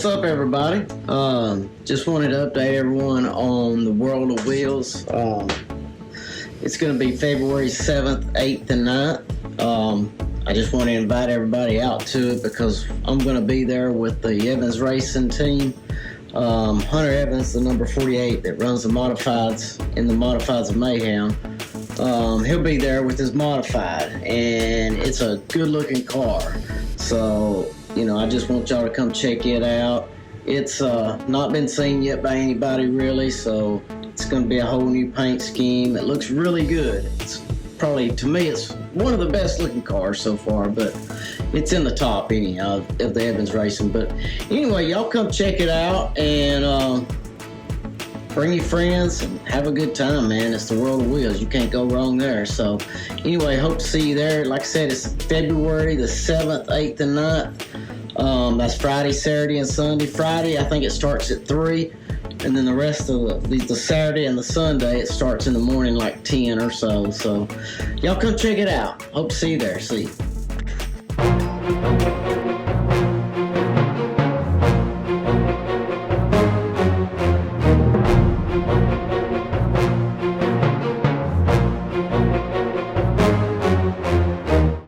What's up, everybody? Just wanted to update everyone on the World of Wheels. It's going to be February 7th, 8th, and 9th. I just want to invite everybody out to it because I'm going to be there with the Evans Racing team. Hunter Evans, the number 48 that runs the modifieds in the modifieds of Mayhem. He'll be there with his modified, and it's a good-looking car. So, I just want y'all to come check it out. It's not been seen yet by anybody really, so it's going to be a whole new paint scheme. It looks really good. It's probably, to me, it's one of the best looking cars so far, but it's in the top anyhow of the Evans Racing. But anyway, y'all come check it out and bring your friends and have a good time, man. It's the World of Wheels. You can't go wrong there. So anyway, hope to see you there. Like I said, it's February the 7th, 8th, and 9th. That's Friday, Saturday, and Sunday. Friday, I think it starts at 3. And then the rest of the Saturday and the Sunday, it starts in the morning like 10 or so. So y'all come check it out. Hope to see you there. See you.